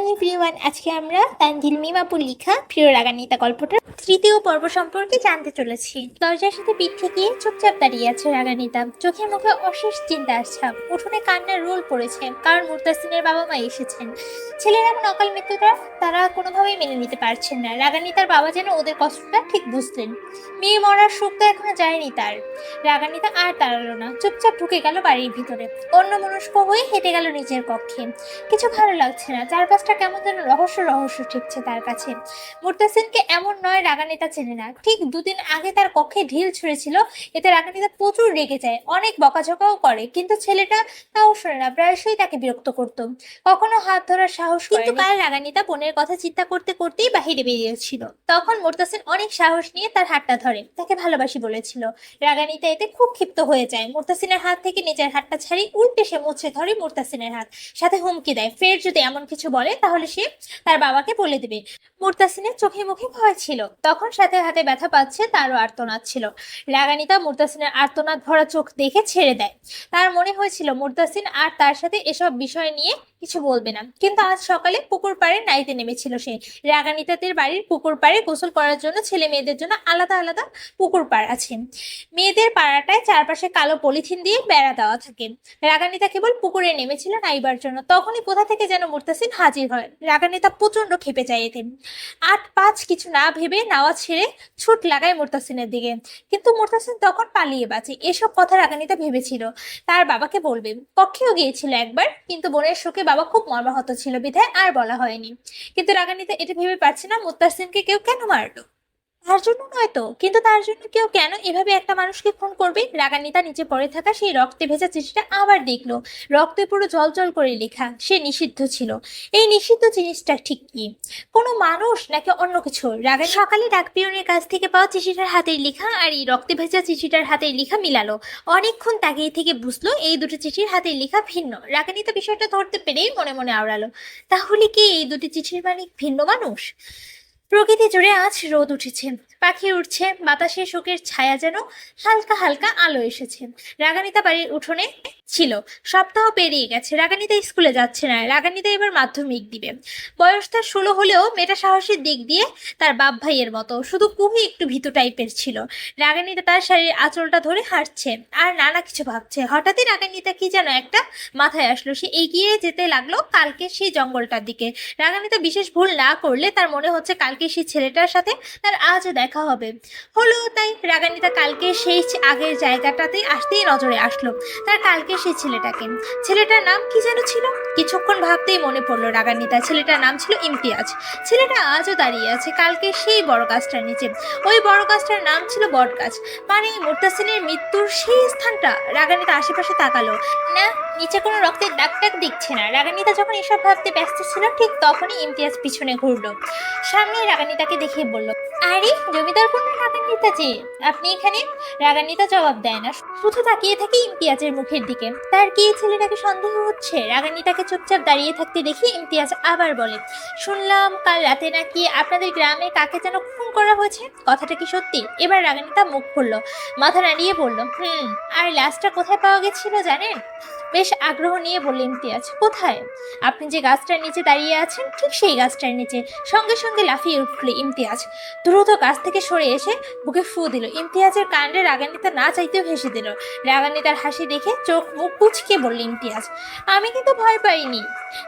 Hello everyone, আজকে আমরা তানজিল মিমাপুর লেখা প্রিয় রাগান্বিতা গল্পটার তৃতীয় পর্ব সম্পর্কে জানতে চলেছি। দরজার সাথে পিঠ ঠেকিয়ে চুপচাপ দাঁড়িয়ে আছে রাগান্বিতা, চোখে মুখে অশেষ চিন্তার ছাপ। উঠোনে কান্নার রোল পড়েছে, কারণ মুরতাসিনের বাবা মা এসেছেন। ছেলের এমন অকাল মৃত্যুটা তারা কোনোভাবেই মেনে নিতে পারছেন না। রাগান্বিতার বাবা যেন ওদের কষ্টটা ঠিক বুঝলেন। মেয়ে মরার শোক তো এখনো যায়নি তার। রাগান্বিতা আর দাঁড়ালো না, চুপচাপ ঢুকে গেল বাড়ির ভিতরে। অন্যমনস্ক হয়ে হেঁটে গেল নিজের কক্ষে। কিছু ভালো লাগছে না, চারপাশটা কেমন যেন রহস্য রহস্য ঠিকছে তার কাছে। মুরতাসিনকে এমন নয়, রাগান্বিতা চেনে না। ঠিক দুদিন আগে তার কক্ষে ঢিল ছুঁড়েছিল, এতে রাগান্বিতা প্রচুর রেগে যায়, অনেক বকাঝকাও করে, কিন্তু ছেলেটা তাও শোনে না, প্রায়শই তাকে বিরক্ত করত, কখনো হাত ধরার সাহস। কিন্তু কাল রাগান্বিতা বোনের কথা চিন্তা করতে করতেই বাহিরে বেরিয়েছিল। তখন মুরতাসিন অনেক সাহস নিয়ে তার হাতটা ধরে, তাকে ভালোবাসি বলেছিল। রাগান্বিতা এতে খুব ক্ষিপ্ত হয়ে যায়, মুরতাসিনের হাত থেকে নিজের হাতটা ছাড়ি উল্টে সে মুছে ধরে মুরতাসিনের হাত, সাথে হুমকি দেয় ফের যদি এমন কিছু বলে তাহলে সে তার বাবাকে বলে দেবে। মুরতাসিনের চোখে মুখে ভয় ছিল, তখন সাথে হাতে ব্যথা পাচ্ছে, তারও আর্তনাদ ছিল। রাগান্বিতা মুরতাসিনের আর্তনাদ ভরা চোখ দেখে ছেড়ে দেয়। তার মনে হয়েছিল মুরতাসিন আর তার সাথে এসব বিষয় নিয়ে কিছু বলবে না, কিন্তু আজ সকালে পুকুর পাড়ে নাইতে নেমেছিল সে। রাগান্বিতাদের বাড়ির পুকুর পাড়ে গোসল করার জন্য ছেলে মেয়েদের জন্য আলাদা আলাদা পুকুর পাড় আছে। মেয়েদের পাড়াটায় চারপাশে কালো পলিথিন দিয়ে বেড়া দেওয়া থাকে। রাগান্বিতা কেবল পুকুরে নেমেছিল নাইবার জন্য, তখনই কোথা থেকে যেন মুরতাসিন হাজির হয়। রাগান্বিতা প্রচন্ড খেপে যায় এতে। ৮-৫ কিছু না ভেবে নাওয়া ছেড়ে ছুট লাগায় মুরতাসিনের দিকে, কিন্তু মুরতাসিন তখন পালিয়ে বাঁচে। এসব কথা রাগান্বিতা ভেবেছিল তার বাবাকে বলবে, কক্ষেও গিয়েছিল একবার, কিন্তু বোনের শোকে বাবা খুব মর্মাহত ছিল বিধায় আর বলা হয়নি। কিন্তু রাগান্বিতা এটা ভেবে পারছে না মুরতাসিনকে কেউ কেন মারলো। তার জন্য নয়তো, কিন্তু তার জন্য কেউ কেন এভাবে একটা মানুষকে খুন করবে। রাগান্বিতা নিচে পড়ে থাকা সেই রক্তে ভেজা চিঠিটা আবার দেখলো। রক্তে পুরো জল জল করে লেখা, সে নিষিদ্ধ ছিল। এই নিষিদ্ধ জিনিসটা ঠিক কি, কোনো মানুষ নাকি অন্য কিছু? সকালে ডাকপিয়নের কাছ থেকে পাওয়া চিঠিটার হাতের লেখা আর এই রক্তে ভেজা চিঠিটার হাতের লেখা মিলালো। অনেকক্ষণ তাকিয়ে থেকে বুঝলো এই দুটো চিঠির হাতের লেখা ভিন্ন। রাগান্বিতা বিষয়টা ধরতে পেরেই মনে মনে আওড়ালো, তাহলে কি এই দুটি চিঠির মালিক ভিন্ন মানুষ? প্রকৃতি জুড়ে আজ রোদ উঠেছে, পাখি উঠছে, বাতাসে শোকের ছায়া যেন হালকা হালকা আলো এসেছে। রাগান্বিতা বাড়ির উঠোনে ছিল। সপ্তাহ পেরিয়ে গেছে, রাগান্বিতা স্কুলে যাচ্ছে না। রাগান্বিতা এবার মাধ্যমিক দিবে। বয়স তার 16 হলেও মেয়েটা সাহসের দিক দিয়ে তার বাপ ভাইয়ের মতো, শুধু খুবই একটু ভীতু টাইপের ছিল। রাগান্বিতা তার শাড়ির আঁচলটা ধরে হাঁটছে আর নানা কিছু ভাবছে। হঠাৎই রাগান্বিতা কি যেন একটা মাথায় আসলো, সে এগিয়ে যেতে লাগলো কালকে সেই জঙ্গলটার দিকে। রাগান্বিতা বিশেষ ভুল না করলে তার মনে হচ্ছে কালকে সেই ছেলেটার সাথে তার আজও দেখা হবে। হলো তাই। রাগান্বিতা কালকে সেই আগের জায়গাটাতে আসতেই নজরে আসলো তার কালকে সেই ছেলেটাকে। ছেলেটার নাম কি যেন ছিল, কিছুক্ষণ ভাবতেই মনে পড়লো রাগান্বিতা, ছেলেটার নাম ছিল ইমতিয়াজ। ছেলেটা আজও দাঁড়িয়ে আছে কালকে সেই বড় গাছটার নিচে। ওই বড় গাছটার নাম ছিল বট গাছ, মানে মুরতাসিনের মৃত্যুর সেই স্থানটা। রাগান্বিতা আশেপাশে তাকালো না, নিচে কোনো রক্তের দাগ টাগ দিচ্ছে না। রাগান্বিতা যখন এসব ভাবতে ব্যস্ত ছিল ঠিক তখনই ইমতিয়াজ পিছনে ঘুরলো, সামনে রাগান্বিতাকে দেখিয়ে বলল, আরে জমিদার কন্যা রাগান্বিতা যে, আপনি এখানে? রাগান্বিতা জবাব দেয় না, শুধু তাকিয়ে থাকে ইমতিয়াজের মুখের দিকে। তার কি ছেলেটাকে সন্দেহ হচ্ছে? রাগান্বিতাকে চুপচাপ দাঁড়িয়ে থাকতে দেখে ইমতিয়াজ আবার বলে, শুনলাম কাল রাতে নাকি আপনাদের গ্রামে কাকে যেন খুন করা হয়েছে, কথাটা কি সত্যি? এবার রাগান্বিতা মুখ খুললো, মাথা নাড়িয়ে বলল, আর লাশটা কোথায় পাওয়া গেছিল জানেন? বেশ আগ্রহ নিয়ে বলল ইমতিয়াজ, কোথায়? আপনি যে গাছটার নিচে দাঁড়িয়ে আছেন ঠিক সেই গাছটার নিচে। সঙ্গে সঙ্গে লাফিয়ে উঠল ইমতিয়াজ, দ্রুত গাছ থেকে সরে এসে বুকে ফু দিল। ইমতিয়াজের কাণ্ডে রাগান্বিতা না চাইতেও হেসে দিল। রাগান্বিতার হাসি দেখে চোখ মুখ কুচকে বলল ইমতিয়াজ, আমি কিন্তু ভয় পাইনি,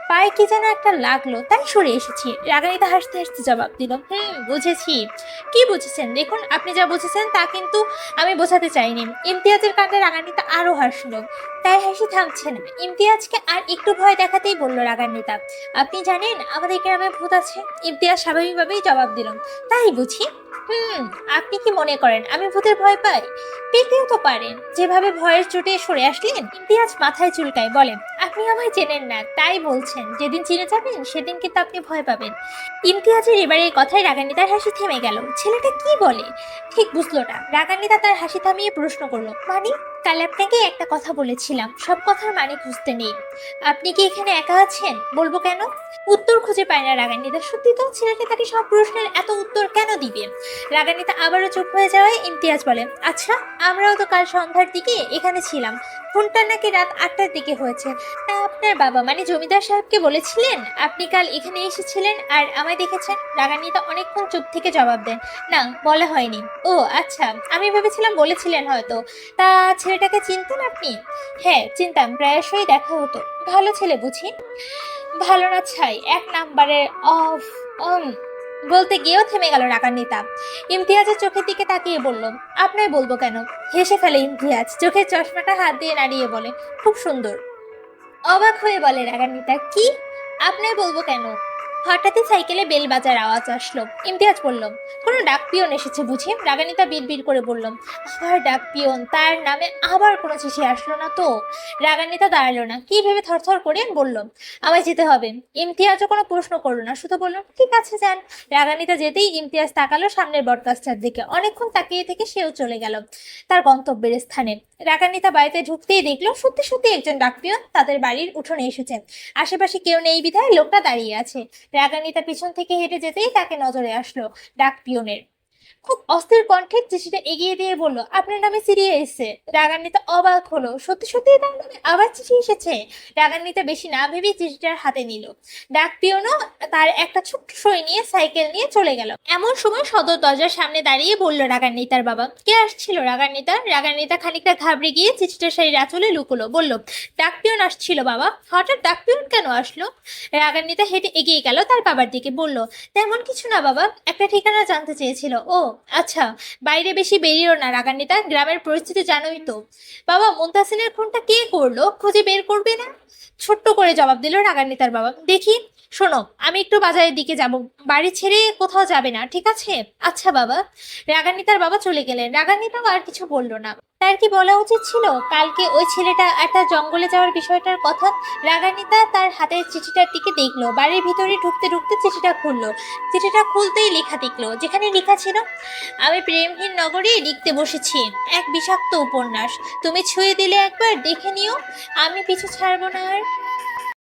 পায়ে কি যেন একটা লাগলো তাই সরে এসেছি। রাগান্বিতা হাসতে হাসতে জবাব দিল, বুঝেছি। কি বুঝেছেন? দেখুন, আপনি যা বুঝেছেন তা কিন্তু আমি বোঝাতে চাইনি। ইমতিয়াজের কাণ্ডে রাগান্বিতা আরো হাসলো, তাই হাসি থামছে না। ইমতিয়াজকে আর একটু ভয় দেখাতেই বলল রাগান্বিতা, আপনি জানেন আমাদের গ্রামে ভূত আছে? ইমতিয়াজ স্বাভাবিকভাবেই জবাব দিল, তাই বুঝি? আপনি কি মনে করেন আমি ভূতের ভয় পাই? পেতেও তো পারেন, যেভাবে ভয়ের চোটে সরে আসলেন। ইমতিয়াজ মাথায় চুলকায়, বলেন, আপনি আমায় চেনেন না তাই বলছেন, যেদিন চিনে যাবেন সেদিন কিন্তু আপনি ভয় পাবেন। ইমতিয়াজের এবারের কথায় রাগান্বিতার হাসি থেমে গেল। ছেলেটা কি বলে ঠিক বুঝলো না। রাগান্বিতা তার হাসি থামিয়ে প্রশ্ন করলো, মানে? কাল আপনাকে একটা কথা বলেছিলাম, সব কথার মানে খুঁজতে নেই। আপনি কি এখানে একা আছেন? বলবো কেন? উত্তর খুঁজে পায় না রাগান্বিতা। সত্যি তো, ছেলেটা তাকে সব প্রশ্নের এত উত্তর কেন দিবে? রাগান্বিতা আবারও চুপ হয়ে যাওয়ায় ইমতিয়াজ বলে, আচ্ছা, আমরাও তো কাল সন্ধ্যার দিকে এখানে ছিলাম, খুনটা নাকি রাত 8টার দিকে হয়েছে। তা আপনার বাবা মানে জমিদার সাহেবকে বলেছিলেন আপনি কাল এখানে এসেছিলেন আর আমায় দেখেছেন? রাগান্বিতা অনেকক্ষণ চুপ থেকে জবাব দেন, না বলা হয়নি। ও আচ্ছা, আমি ভেবেছিলাম বলেছিলেন হয়তো। তা ছেলেটাকে চিনতেন আপনি? হ্যাঁ চিনতাম, প্রায়শই দেখা হতো। ভালো ছেলে বুঝি? ভালো না ছাই, এক নাম্বারে। অফ। উম, বলতে গিয়েও থেমে গেল রাগান্বিতা। ইমতিয়াজের চোখের দিকে তাকিয়ে বলল, আপনায় বলবো কেন? হেসে ফেলে ইমতিয়াজ, চোখের চশমাটা হাত দিয়ে নাড়িয়ে বলে, খুব সুন্দর। অবাক হয়ে বলে রাগান্বিতা, কি? আপনায় বলবো কেন? হঠাৎই সাইকেলে বেল বাজার আওয়াজ আসলো। ইমতিয়াজ বলল, কোনো ডাক পিয়ন এসেছে বুঝি? রাগান্বিতা বিড়বিড় করে বলল, আবার ডাক পিয়ন? তার নামে আবার কোনো চিঠি আসলো না তো? রাগান্বিতা দাঁড়ালো না, কি ভেবে থরথর করে বলল, আমায় যেতে হবে। ইমতিয়াজও কোনো প্রশ্ন করলো না, শুধু বলল, ঠিক আছে যান। রাগান্বিতা যেতেই ইমতিয়াজ তাকালো সামনের বটগাছটার দিকে, অনেকক্ষণ তাকিয়ে থেকে সেও চলে গেল তার গন্তব্যের স্থানে। রাগান্বিতা বাড়িতে ঢুকতেই দেখলো সত্যি সত্যি একজন ডাকপিয়ন তাদের বাড়ির উঠোনে এসেছে। আশেপাশে কেউ নেই বিধায় লোকটা দাঁড়িয়ে আছে। রাগান্বিতা পিছন থেকে হেঁটে যেতেই তাকে নজরে আসলো ডাকপিয়নের। খুব অস্থির কণ্ঠে চিঠিটা এগিয়ে দিয়ে বলল, আপনার নামে চিঠি এসেছে। রাগান্বিতা অবাক হলো, সত্যি সত্যি তার নামে আবার চিঠি এসেছে। রাগান্বিতা বেশি না ভেবেই চিঠিটার হাতে নিল। ডাকপিয়নও তার একটা ছোট্ট সই নিয়ে সাইকেল নিয়ে চলে গেল। এমন সময় সদর দরজার সামনে দাঁড়িয়ে বলল রাগান্বিতার বাবা, কে আসছিল রাগান্বিতা? রাগান্বিতা খানিকটা ঘাবড়ে গিয়ে চিঠিটা শাড়ির আঁচলে লুকোলো, বলল, ডাকপিয়ন আসছিল বাবা। হঠাৎ ডাকপিয়ন কেন আসলো? রাগান্বিতা হেঁটে এগিয়ে গেল তার বাবার দিকে, বলল, তেমন কিছু না বাবা, একটা ঠিকানা জানতে চেয়েছিল। ও আচ্ছা, বাইরে বেশি বেরিও না রাগান্বিতা, গ্রামের পরিস্থিতি জানোই তো। বাবা, মুনতাসিনের খুনটা কে করলো খুঁজে বের করবে না? ছোট্ট করে জবাব দিল রাগান্বিতার বাবা। দেখি, শোনো, আমি একটু বাজারের দিকে যাব, বাড়ি ছেড়ে কোথাও যাবে না, ঠিক আছে? আচ্ছা বাবা। রাগান্বিতার বাবা চলে গেলেন। রাগান্বিতাও আর কিছু বলল না। তার কি বলা উচিত ছিল কালকে ওই ছেলেটা একটা জঙ্গলে যাওয়ার বিষয়টার কথা? রাগান্বিতা তার হাতের চিঠিটার দিকে দেখলো, বাড়ির ভিতরে ঢুকতে ঢুকতে চিঠিটা খুললো। চিঠিটা খুলতেই লেখা দেখলো, যেখানে লেখা ছিল, আমি প্রেমহীন নগরে লিখতে বসেছি এক বিষাক্ত উপন্যাস, তুমি ছুঁয়ে দিলে একবার দেখে নিও, আমি পিছু ছাড়বো না আর।